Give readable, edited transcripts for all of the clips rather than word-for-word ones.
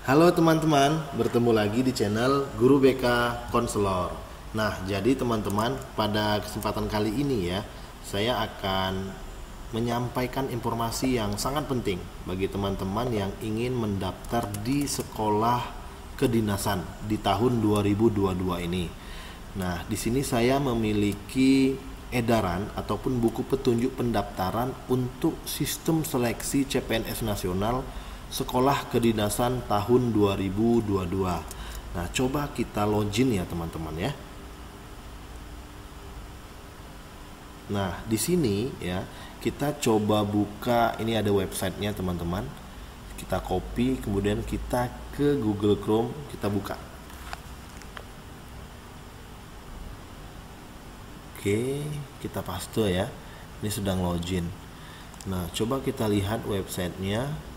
Halo teman-teman, bertemu lagi di channel Guru BK Konselor. Nah, jadi teman-teman, pada kesempatan kali ini ya, saya akan menyampaikan informasi yang sangat penting bagi teman-teman yang ingin mendaftar di sekolah kedinasan di tahun 2022 ini. Nah, di sini saya memiliki edaran ataupun buku petunjuk pendaftaran untuk sistem seleksi CPNS nasional Sekolah Kedinasan tahun 2022. Nah, coba kita login ya teman-teman ya. Nah, di sini ya, kita coba buka, ini ada websitenya teman-teman. Kita copy, kemudian kita ke Google Chrome, kita buka. Oke, kita paste ya. Ini sedang login. Nah, coba kita lihat websitenya.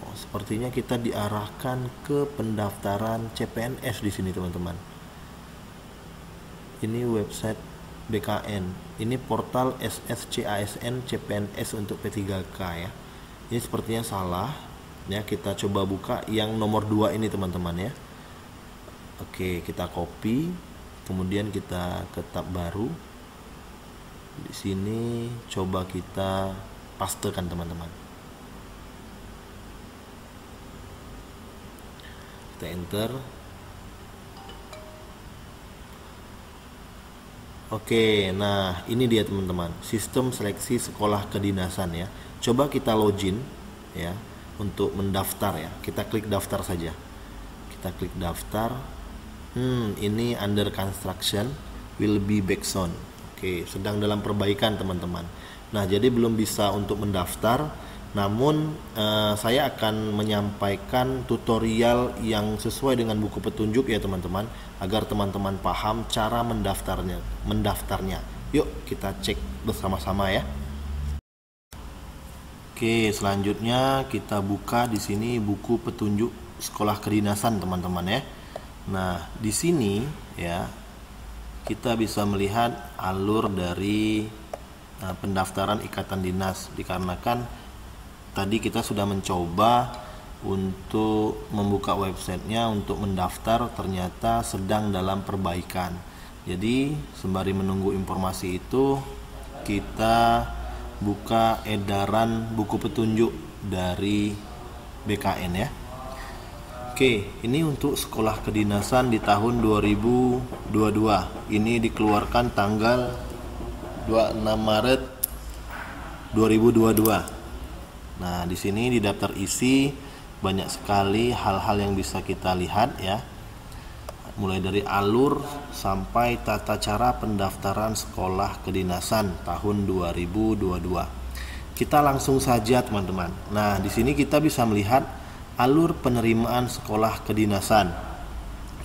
Sepertinya kita diarahkan ke pendaftaran CPNS di sini teman-teman. Ini website BKN. Ini portal SSCASN CPNS untuk P3K ya. Ini sepertinya salah. Ya, kita coba buka yang nomor 2 ini teman-teman ya. Oke, kita copy. Kemudian kita ke tab baru. Di sini coba kita pastekan teman-teman. Kita enter. Oke, nah ini dia teman-teman, sistem seleksi sekolah kedinasan ya. Coba kita login ya untuk mendaftar ya. Kita klik daftar saja. Kita klik daftar. Ini under construction, will be back soon. Oke, sedang dalam perbaikan teman-teman. Nah, jadi belum bisa untuk mendaftar. Namun saya akan menyampaikan tutorial yang sesuai dengan buku petunjuk ya teman-teman, agar teman-teman paham cara mendaftarnya. Yuk kita cek bersama-sama ya. Oke, selanjutnya kita buka di sini buku petunjuk sekolah kedinasan teman-teman ya. Nah, di sini ya kita bisa melihat alur dari pendaftaran ikatan dinas, dikarenakan tadi kita sudah mencoba untuk membuka websitenya untuk mendaftar, ternyata sedang dalam perbaikan. Jadi sembari menunggu informasi itu, kita buka edaran buku petunjuk dari BKN ya. Oke, ini untuk sekolah kedinasan di tahun 2022. Ini dikeluarkan tanggal 26 Maret 2022. Nah, di sini di daftar isi banyak sekali hal-hal yang bisa kita lihat ya. Mulai dari alur sampai tata cara pendaftaran sekolah kedinasan tahun 2022. Kita langsung saja teman-teman. Nah, di sini kita bisa melihat alur penerimaan sekolah kedinasan.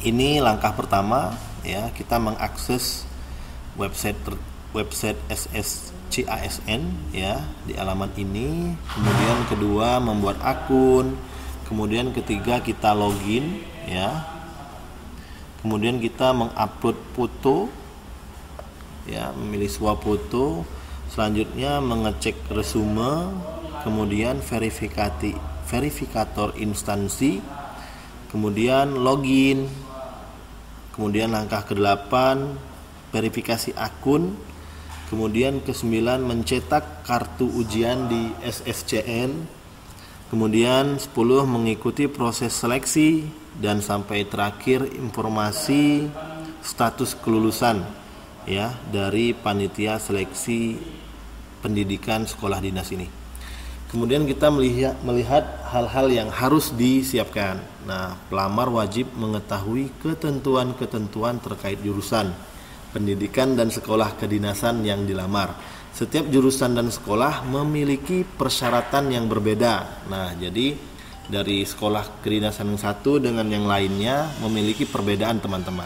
Ini langkah pertama ya, kita mengakses website SSCASN ya di alamat ini. Kemudian kedua membuat akun. Kemudian ketiga kita login ya. Kemudian kita mengupload foto ya, memilih sebuah foto. Selanjutnya mengecek resume. Kemudian verifikator instansi. Kemudian login. Kemudian langkah ke-8 verifikasi akun. Kemudian ke-9 mencetak kartu ujian di SSCN. Kemudian 10 mengikuti proses seleksi, dan sampai terakhir informasi status kelulusan ya dari panitia seleksi pendidikan sekolah dinas ini. Kemudian kita melihat hal-hal yang harus disiapkan. Nah, pelamar wajib mengetahui ketentuan-ketentuan terkait jurusan pendidikan dan sekolah kedinasan yang dilamar. Setiap jurusan dan sekolah memiliki persyaratan yang berbeda. Nah, jadi dari sekolah kedinasan yang satu dengan yang lainnya memiliki perbedaan teman-teman.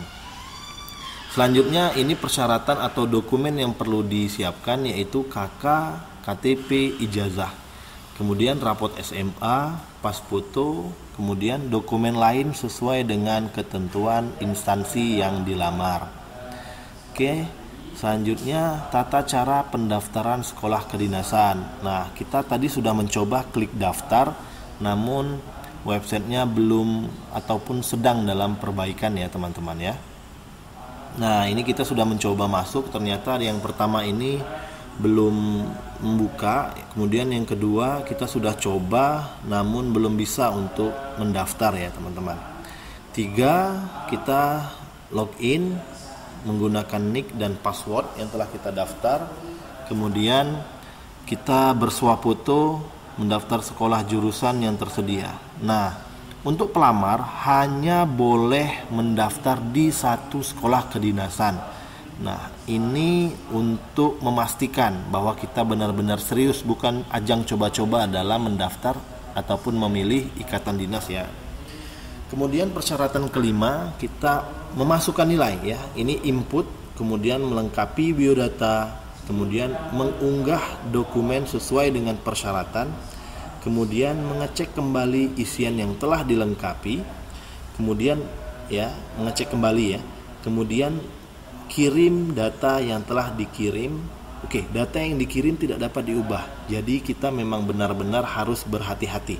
Selanjutnya ini persyaratan atau dokumen yang perlu disiapkan, yaitu KK, KTP, ijazah. Kemudian rapot SMA, pas foto, kemudian dokumen lain sesuai dengan ketentuan instansi yang dilamar. Oke, selanjutnya tata cara pendaftaran sekolah kedinasan. Nah, kita tadi sudah mencoba klik daftar, namun websitenya belum ataupun sedang dalam perbaikan ya teman-teman ya. Nah, ini kita sudah mencoba masuk, ternyata yang pertama ini belum membuka. Kemudian yang kedua kita sudah coba namun belum bisa untuk mendaftar ya teman-teman. 3, kita login menggunakan nick dan password yang telah kita daftar. Kemudian kita bersuah foto mendaftar sekolah jurusan yang tersedia. Nah, untuk pelamar hanya boleh mendaftar di satu sekolah kedinasan. Nah, ini untuk memastikan bahwa kita benar-benar serius, bukan ajang coba-coba dalam mendaftar ataupun memilih ikatan dinas ya. Kemudian persyaratan kelima, kita memasukkan nilai ya. Ini input, kemudian melengkapi biodata, kemudian mengunggah dokumen sesuai dengan persyaratan, kemudian mengecek kembali isian yang telah dilengkapi, kemudian ya mengecek kembali ya, kemudian kirim data yang telah dikirim. Oke, data yang dikirim tidak dapat diubah, jadi kita memang benar-benar harus berhati-hati.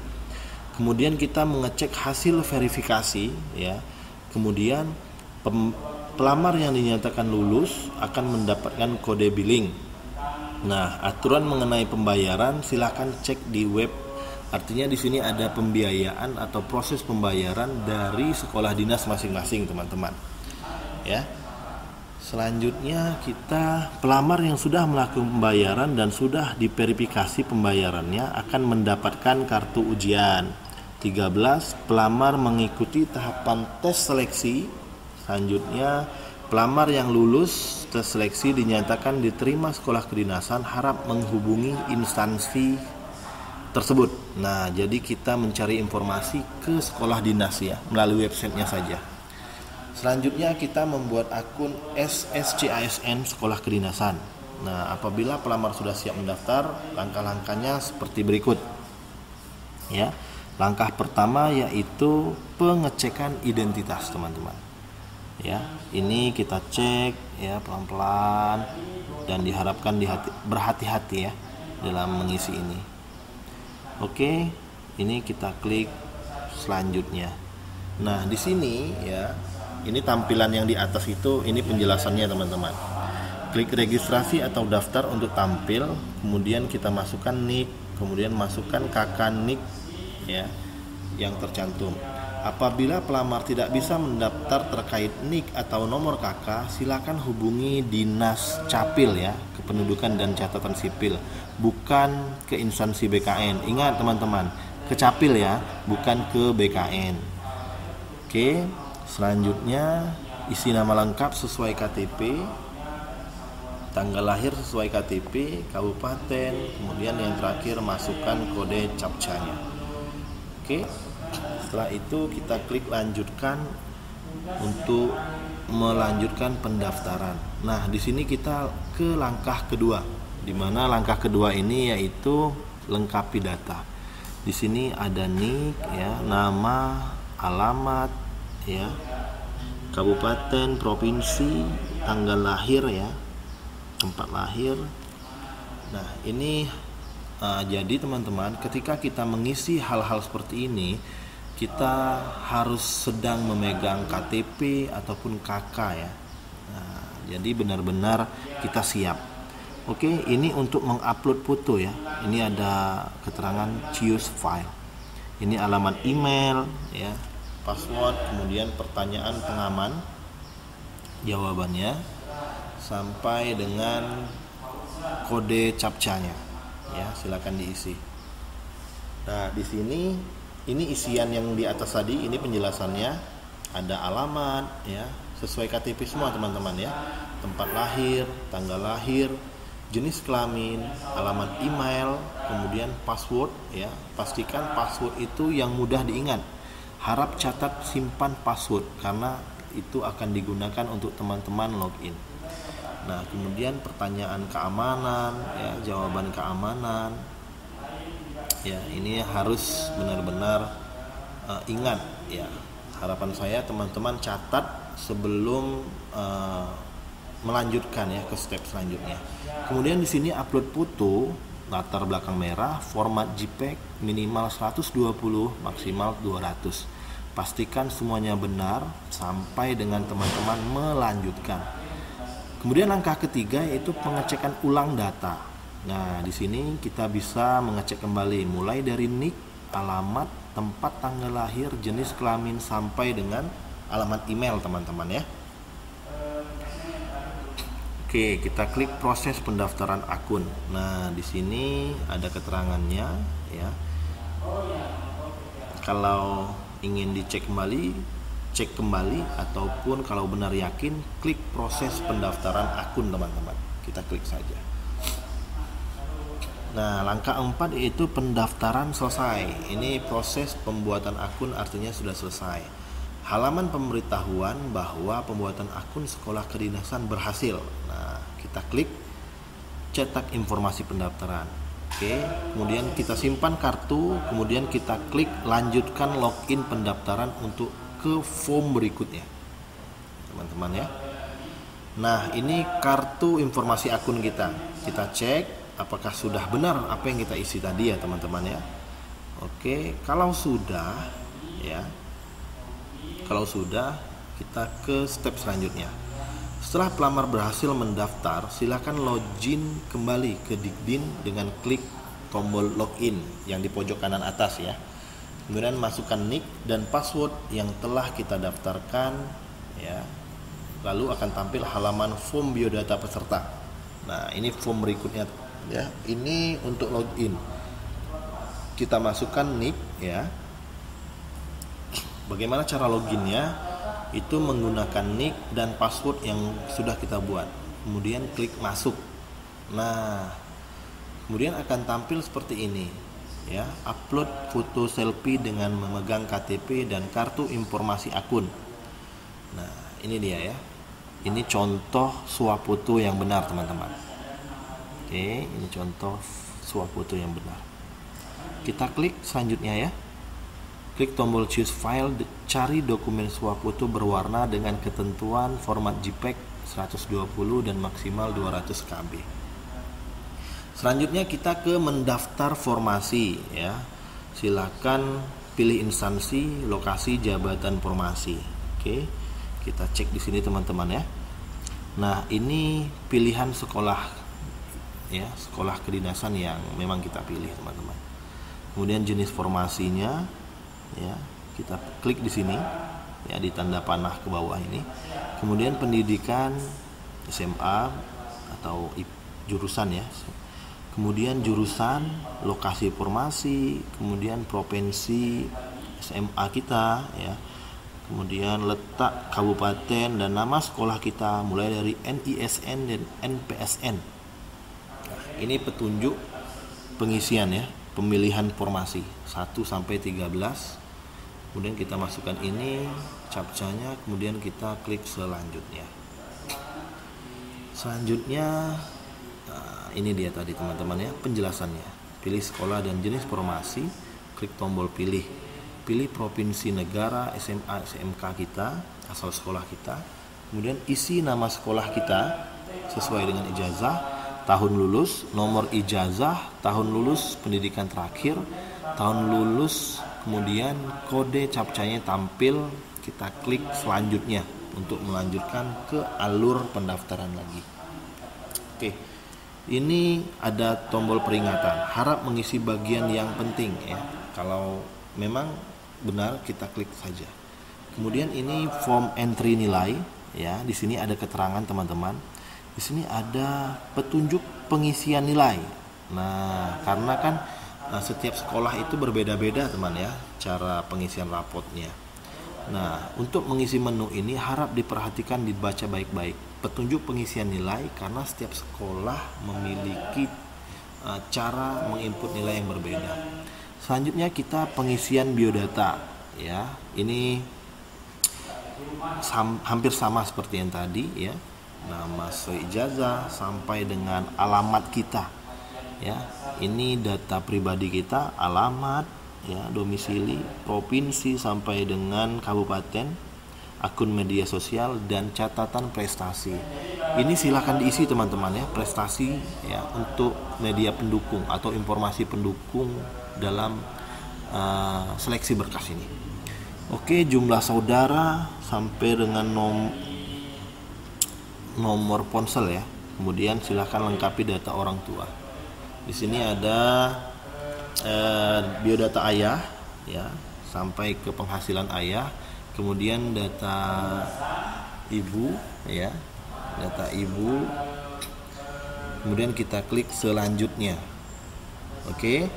Kemudian kita mengecek hasil verifikasi ya, kemudian pelamar yang dinyatakan lulus akan mendapatkan kode billing. Nah, aturan mengenai pembayaran silakan cek di web. Artinya di sini ada pembiayaan atau proses pembayaran dari sekolah dinas masing-masing teman-teman. Ya. Selanjutnya kita pelamar yang sudah melakukan pembayaran dan sudah diverifikasi pembayarannya akan mendapatkan kartu ujian. 13, pelamar mengikuti tahapan tes seleksi. Selanjutnya, pelamar yang lulus tes seleksi dinyatakan diterima sekolah kedinasan harap menghubungi instansi tersebut. Nah, jadi kita mencari informasi ke sekolah dinas ya, melalui websitenya saja. Selanjutnya kita membuat akun SSCASN sekolah kedinasan. Nah, apabila pelamar sudah siap mendaftar, langkah-langkahnya seperti berikut. Ya. Langkah pertama yaitu pengecekan identitas, teman-teman. Ya, ini kita cek ya pelan-pelan dan diharapkan berhati-hati ya dalam mengisi ini. Oke, ini kita klik selanjutnya. Nah, di sini ya, ini tampilan yang di atas itu, ini penjelasannya teman-teman. Klik registrasi atau daftar untuk tampil, kemudian kita masukkan nick, kemudian masukkan kakak nick ya yang tercantum. Apabila pelamar tidak bisa mendaftar terkait NIK atau nomor KK, silakan hubungi Dinas Capil ya, Kependudukan dan Catatan Sipil, bukan ke instansi BKN. Ingat teman-teman, ke Capil ya, bukan ke BKN. Oke, selanjutnya isi nama lengkap sesuai KTP, tanggal lahir sesuai KTP, kabupaten, kemudian yang terakhir masukkan kode captcha-nya. Oke. Setelah itu kita klik lanjutkan untuk melanjutkan pendaftaran. Nah, di sini kita ke langkah kedua, di mana langkah kedua ini yaitu lengkapi data. Di sini ada NIK ya, nama, alamat ya, kabupaten, provinsi, tanggal lahir ya, tempat lahir. Nah, ini jadi teman-teman, ketika kita mengisi hal-hal seperti ini, kita harus sedang memegang KTP ataupun KK ya. Nah, jadi benar-benar kita siap. Oke, ini untuk mengupload foto ya. Ini ada keterangan choose file. Ini alamat email ya, password, kemudian pertanyaan pengaman, jawabannya, sampai dengan kode captcha-nya. Ya, silakan diisi. Nah, di sini ini isian yang di atas tadi, ini penjelasannya, ada alamat ya, sesuai KTP semua teman-teman ya, tempat lahir, tanggal lahir, jenis kelamin, alamat email, kemudian password ya, pastikan password itu yang mudah diingat. Harap catat simpan password karena itu akan digunakan untuk teman-teman login. Nah, kemudian pertanyaan keamanan ya, jawaban keamanan. Ya, ini harus benar-benar ingat ya. Harapan saya teman-teman catat sebelum melanjutkan ya ke step selanjutnya. Kemudian di sini upload foto. latar belakang merah, format JPEG minimal 120, maksimal 200. Pastikan semuanya benar sampai dengan teman-teman melanjutkan. Kemudian langkah ketiga yaitu pengecekan ulang data. Nah, di sini kita bisa mengecek kembali mulai dari NIK, alamat, tempat tanggal lahir, jenis kelamin sampai dengan alamat email teman-teman ya. Oke, kita klik proses pendaftaran akun. Nah, di sini ada keterangannya ya. Kalau ingin dicek kembali, cek kembali, ataupun kalau benar yakin, klik proses pendaftaran akun teman-teman. Kita klik saja. Nah, langkah 4 yaitu pendaftaran selesai. Ini proses pembuatan akun artinya sudah selesai. Halaman pemberitahuan bahwa pembuatan akun sekolah kedinasan berhasil. Nah, kita klik cetak informasi pendaftaran. Oke, kemudian kita simpan kartu, kemudian kita klik lanjutkan login pendaftaran untuk ke form berikutnya. Teman-teman ya. Nah, ini kartu informasi akun kita. Kita cek apakah sudah benar apa yang kita isi tadi ya, teman-teman ya. Oke, kalau sudah ya. Kalau sudah, kita ke step selanjutnya. Setelah pelamar berhasil mendaftar, silakan login kembali ke Dikdin dengan klik tombol login yang di pojok kanan atas ya. Kemudian masukkan NIK dan password yang telah kita daftarkan ya. Lalu akan tampil halaman form biodata peserta. Nah, ini form berikutnya ya. Ini untuk login. Kita masukkan NIK ya. Bagaimana cara loginnya? Itu menggunakan NIK dan password yang sudah kita buat. Kemudian klik masuk. Nah, kemudian akan tampil seperti ini ya. Upload foto selfie dengan memegang KTP dan kartu informasi akun. Nah, ini dia ya. Ini contoh swafoto yang benar teman-teman. Oke, ini contoh swafoto yang benar. Kita klik selanjutnya ya. Klik tombol choose file, cari dokumen swafoto berwarna dengan ketentuan format JPEG 120 dan maksimal 200 KB. Selanjutnya kita ke mendaftar formasi ya. Silakan pilih instansi, lokasi, jabatan formasi. Oke. Kita cek di sini teman-teman ya. Nah, ini pilihan sekolah ya, sekolah kedinasan yang memang kita pilih teman-teman. Kemudian jenis formasinya ya, kita klik di sini ya, di tanda panah ke bawah ini. Kemudian pendidikan SMA atau jurusan ya. Kemudian jurusan, lokasi formasi, kemudian provinsi SMA kita ya. Kemudian letak kabupaten dan nama sekolah kita mulai dari NISN dan NPSN. Nah, ini petunjuk pengisian ya, pemilihan formasi 1 sampai 13. Kemudian kita masukkan ini captcha-nya, kemudian kita klik selanjutnya. Selanjutnya ini dia tadi teman-teman ya, penjelasannya. Pilih sekolah dan jenis formasi, klik tombol pilih. Pilih provinsi, negara, SMA, SMK kita, asal sekolah kita. Kemudian isi nama sekolah kita sesuai dengan ijazah, tahun lulus, nomor ijazah, tahun lulus pendidikan terakhir, tahun lulus, kemudian kode captcha-nya tampil. Kita klik selanjutnya untuk melanjutkan ke alur pendaftaran lagi. Oke, ini ada tombol peringatan, harap mengisi bagian yang penting ya. Kalau memang benar kita klik saja. Kemudian ini form entry nilai ya. Di sini ada keterangan teman-teman. Di sini ada petunjuk pengisian nilai. Nah, karena kan setiap sekolah itu berbeda-beda teman ya, cara pengisian rapotnya. Nah, untuk mengisi menu ini harap diperhatikan, dibaca baik-baik. Petunjuk pengisian nilai karena setiap sekolah memiliki cara menginput nilai yang berbeda. Selanjutnya kita pengisian biodata ya. Ini hampir sama seperti yang tadi ya. Nama ijazah sampai dengan alamat kita ya. Ini data pribadi kita, alamat ya, domisili, provinsi sampai dengan kabupaten, akun media sosial, dan catatan prestasi. Ini silahkan diisi teman-teman ya, prestasi ya untuk media pendukung atau informasi pendukung dalam seleksi berkas ini. Oke, jumlah saudara sampai dengan nomor ponsel ya. Kemudian silahkan lengkapi data orang tua. Di sini ada biodata ayah ya, sampai ke penghasilan ayah. Kemudian data ibu ya, data ibu. Kemudian kita klik selanjutnya. Oke.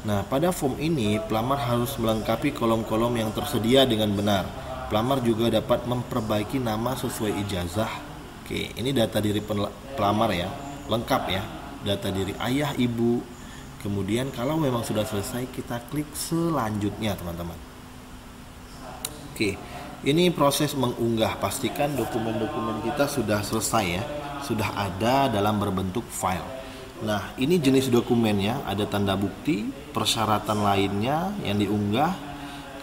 Nah, pada form ini pelamar harus melengkapi kolom-kolom yang tersedia dengan benar. Pelamar juga dapat memperbaiki nama sesuai ijazah. Oke, ini data diri pelamar ya, lengkap ya. Data diri ayah, ibu. Kemudian kalau memang sudah selesai, kita klik selanjutnya teman-teman. Oke, ini proses mengunggah. Pastikan dokumen-dokumen kita sudah selesai ya, sudah ada dalam berbentuk file. Nah, ini jenis dokumennya, ada tanda bukti, persyaratan lainnya yang diunggah,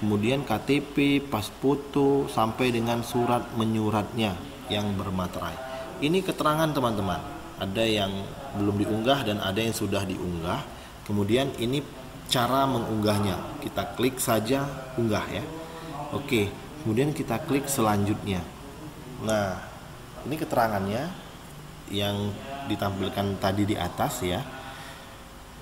kemudian KTP, pas foto, sampai dengan surat menyuratnya yang bermaterai. Ini keterangan teman-teman, ada yang belum diunggah dan ada yang sudah diunggah. Kemudian ini cara mengunggahnya, kita klik saja unggah ya. Oke, kemudian kita klik selanjutnya. Nah, ini keterangannya yang ditampilkan tadi di atas ya.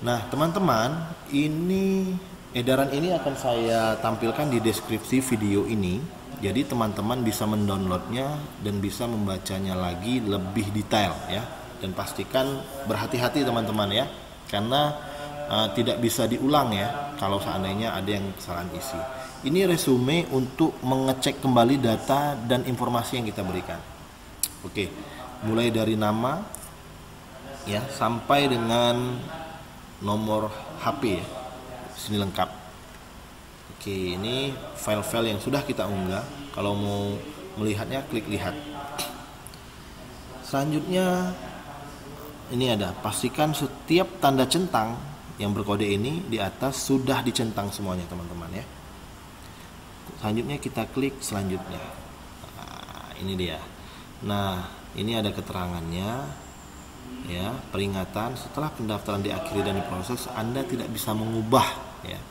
Nah, teman-teman, ini edaran ini akan saya tampilkan di deskripsi video ini. Jadi teman-teman bisa mendownloadnya dan bisa membacanya lagi lebih detail ya. Dan pastikan berhati-hati teman-teman ya, karena tidak bisa diulang ya kalau seandainya ada yang kesalahan isi. Ini resume untuk mengecek kembali data dan informasi yang kita berikan. Oke, mulai dari nama ya sampai dengan nomor HP ya. Sini lengkap. Oke, ini file-file yang sudah kita unggah. Kalau mau melihatnya, klik lihat. Selanjutnya ini ada, pastikan setiap tanda centang yang berkode ini di atas sudah dicentang semuanya teman-teman ya. Selanjutnya kita klik selanjutnya. Nah, ini dia. Nah, ini ada keterangannya ya, peringatan setelah pendaftaran diakhiri dan diproses, Anda tidak bisa mengubah ya.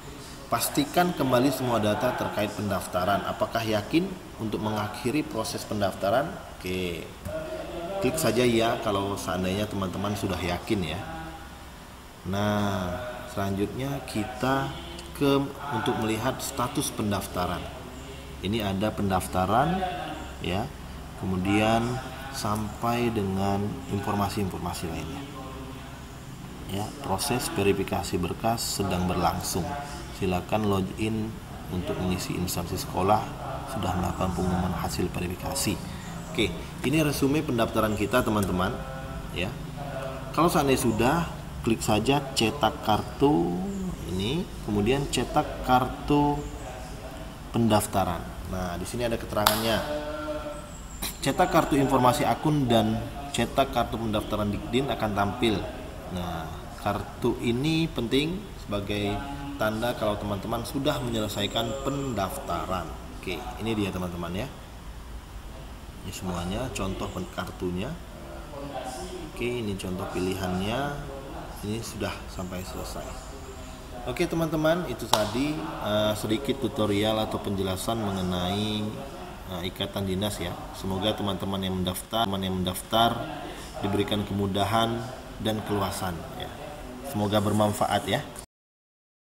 Pastikan kembali semua data terkait pendaftaran. Apakah yakin untuk mengakhiri proses pendaftaran? Oke. Klik saja ya kalau seandainya teman-teman sudah yakin ya. Nah, selanjutnya kita untuk melihat status pendaftaran. Ini ada pendaftaran ya. Kemudian sampai dengan informasi-informasi lainnya. Ya, proses verifikasi berkas sedang berlangsung. Silakan login untuk mengisi instansi sekolah sudah melakukan pengumuman hasil verifikasi. Oke, ini resume pendaftaran kita teman-teman ya. Kalau seandainya sudah, klik saja cetak kartu ini, kemudian cetak kartu pendaftaran. Nah, di sini ada keterangannya. Cetak kartu informasi akun dan cetak kartu pendaftaran Dikdin akan tampil. Nah, kartu ini penting sebagai tanda kalau teman-teman sudah menyelesaikan pendaftaran. Oke, ini dia teman-teman ya. Ini semuanya contoh kartunya. Oke, ini contoh pilihannya. Ini sudah sampai selesai. Oke teman-teman, itu tadi sedikit tutorial atau penjelasan mengenai ikatan dinas ya. Semoga teman-teman yang mendaftar diberikan kemudahan dan keluasan ya. Semoga bermanfaat ya.